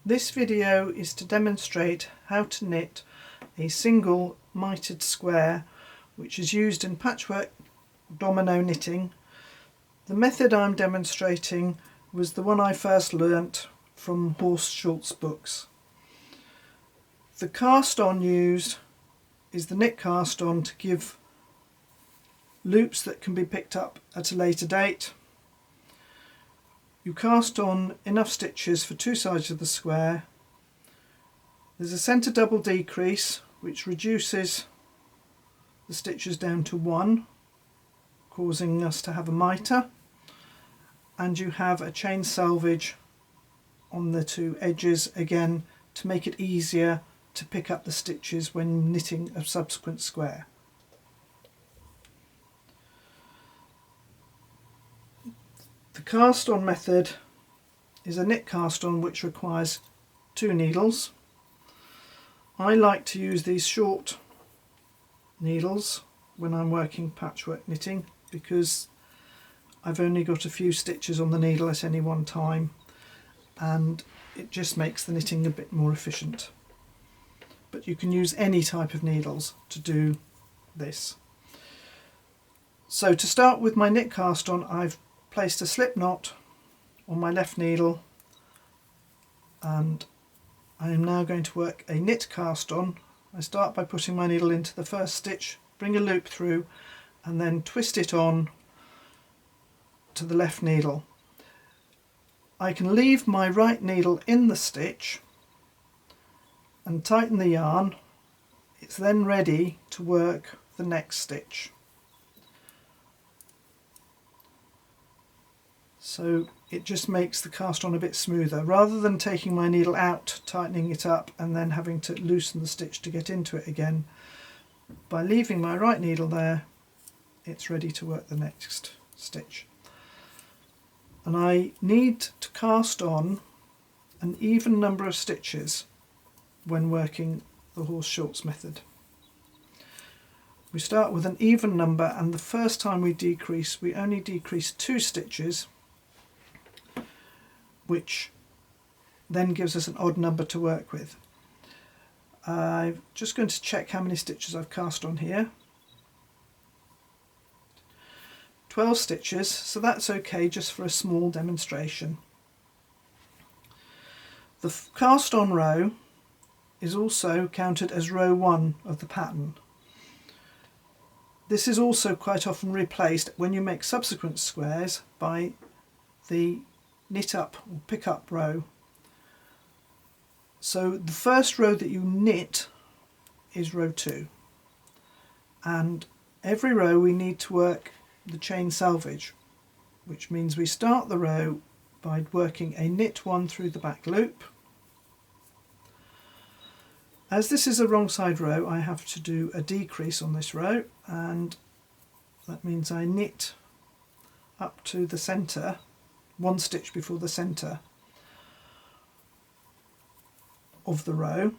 This video is to demonstrate how to knit a single mitered square which is used in patchwork domino knitting. The method I'm demonstrating was the one I first learnt from Horst Schulz books. The cast on used is the knit cast on to give loops that can be picked up at a later date. You cast on enough stitches for two sides of the square. There's a centre double decrease which reduces the stitches down to 1, causing us to have a mitre, and you have a chain selvage on the two edges again to make it easier to pick up the stitches when knitting a subsequent square. The cast on method is a knit cast on which requires 2 needles. I like to use these short needles when I'm working patchwork knitting because I've only got a few stitches on the needle at any one time, and it just makes the knitting a bit more efficient. But you can use any type of needles to do this. So to start with my knit cast on, I've placed a slip knot on my left needle, and I am now going to work a knit cast on. I start by putting my needle into the first stitch, bring a loop through, and then twist it on to the left needle. I can leave my right needle in the stitch and tighten the yarn. It's then ready to work the next stitch. So it just makes the cast on a bit smoother, rather than taking my needle out, tightening it up and then having to loosen the stitch to get into it again. By leaving my right needle there, it's ready to work the next stitch. And I need to cast on an even number of stitches when working the Horst Schulz method. We start with an even number, and the first time we decrease, we only decrease 2 stitches, which then gives us an odd number to work with. I'm just going to check how many stitches I've cast on here. 12 stitches, so that's okay just for a small demonstration. The cast on row is also counted as row 1 of the pattern. This is also quite often replaced when you make subsequent squares by the knit up or pick up row. So the first row that you knit is row 2, and every row we need to work the chain selvage, which means we start the row by working a knit 1 through the back loop. As this is a wrong side row, I have to do a decrease on this row, and that means I knit up to the centre, 1 stitch before the centre of the row.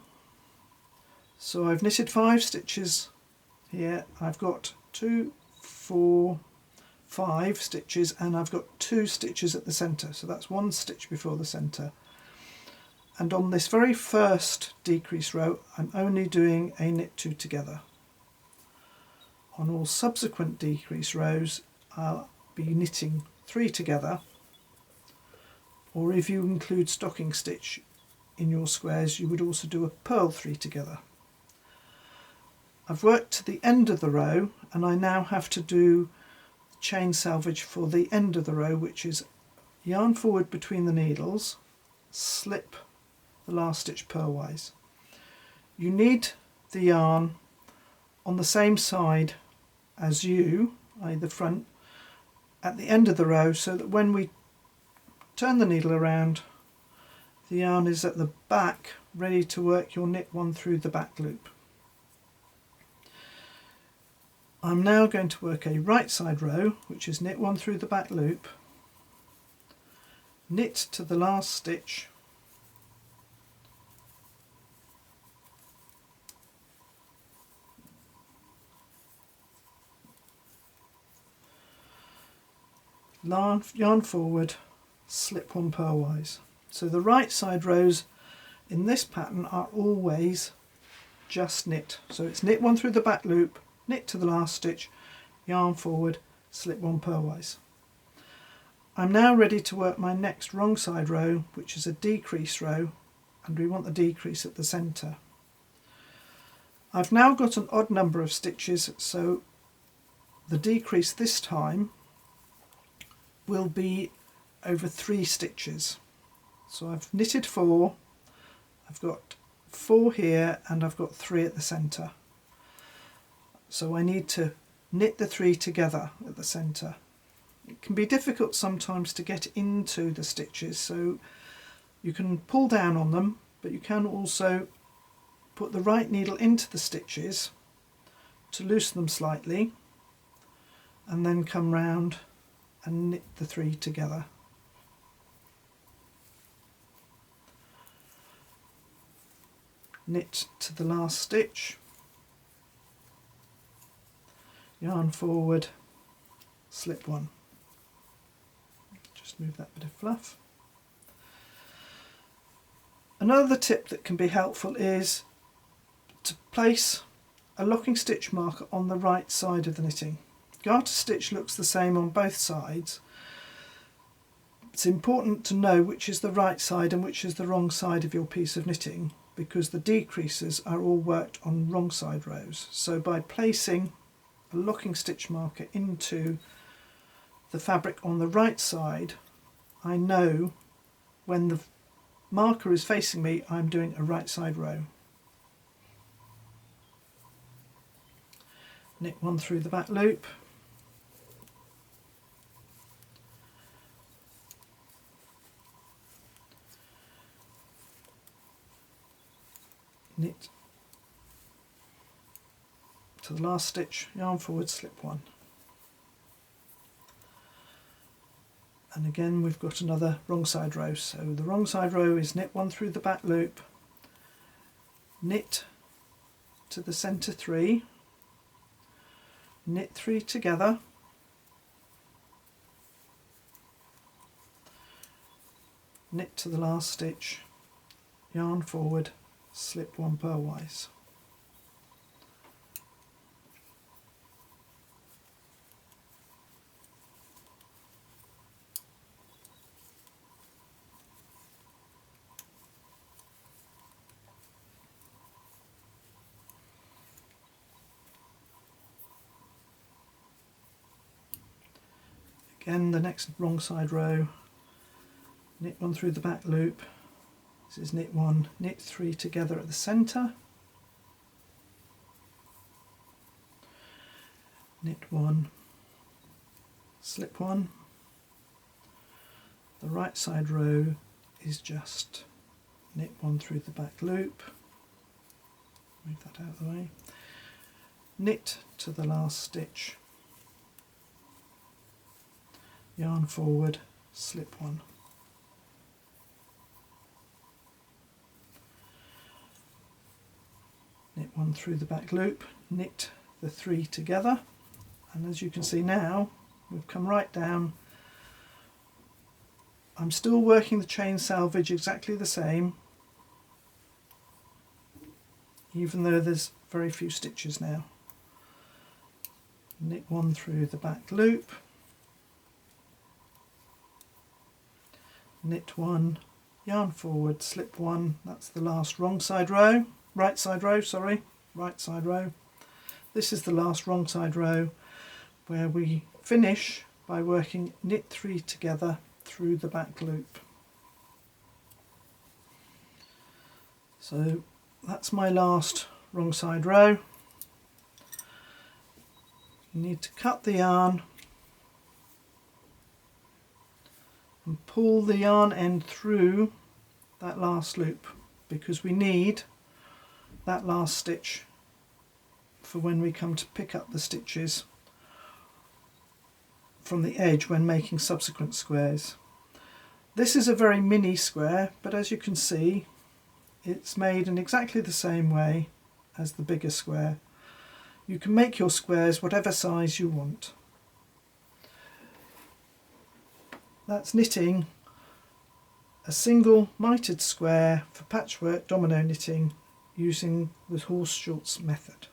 So I've knitted 5 stitches here. I've got 2, 4, 5 stitches, and I've got 2 stitches at the centre, so that's 1 stitch before the centre. And on this very first decrease row, I'm only doing a knit 2 together. On all subsequent decrease rows, I'll be knitting 3 together, or if you include stocking stitch in your squares, you would also do a purl 3 together. I've worked to the end of the row, and I now have to do chain selvage for the end of the row, which is yarn forward between the needles, slip the last stitch purlwise. You need the yarn on the same side as you, i.e. the front, at the end of the row, so that when we turn the needle around, the yarn is at the back ready to work your knit 1 through the back loop. I'm now going to work a right side row, which is knit 1 through the back loop, knit to the last stitch, yarn forward, slip 1 purlwise. So the right side rows in this pattern are always just knit. So it's knit one through the back loop, knit to the last stitch, yarn forward, slip one purlwise. I'm now ready to work my next wrong side row, which is a decrease row, and we want the decrease at the centre. I've now got an odd number of stitches, so the decrease this time will be over 3 stitches. So I've knitted 4, I've got 4 here, and I've got 3 at the centre. So I need to knit the 3 together at the centre. It can be difficult sometimes to get into the stitches, so you can pull down on them, but you can also put the right needle into the stitches to loosen them slightly, and then come round and knit the 3 together. Knit to the last stitch, yarn forward, slip one. Just move that bit of fluff. Another tip that can be helpful is to place a locking stitch marker on the right side of the knitting. Garter stitch looks the same on both sides. It's important to know which is the right side and which is the wrong side of your piece of knitting, because the decreases are all worked on wrong side rows. So by placing a locking stitch marker into the fabric on the right side, I know when the marker is facing me, I'm doing a right side row. Knit one through the back loop, knit to the last stitch, yarn forward, slip one. And again we've got another wrong side row. So the wrong side row is knit one through the back loop, knit to the centre 3, knit 3 together, knit to the last stitch, yarn forward, slip one purlwise. Again, the next wrong side row, knit one through the back loop. This is knit one, knit 3 together at the centre, knit 1, slip 1. The right side row is just knit 1 through the back loop, move that out of the way, knit to the last stitch, yarn forward, slip 1. Knit 1 through the back loop, knit the 3 together, and as you can see now we've come right down. I'm still working the chain selvage exactly the same, even though there's very few stitches now. Knit 1 through the back loop, knit 1, yarn forward, slip 1. That's the last wrong side row. Right side row, sorry, right side row. This is the last wrong side row, where we finish by working knit 3 together through the back loop. So that's my last wrong side row. You need to cut the yarn and pull the yarn end through that last loop, because we need that last stitch for when we come to pick up the stitches from the edge when making subsequent squares. This is a very mini square, but as you can see it's made in exactly the same way as the bigger square. You can make your squares whatever size you want. That's knitting a single mitered square for patchwork domino knitting using the Schulz method.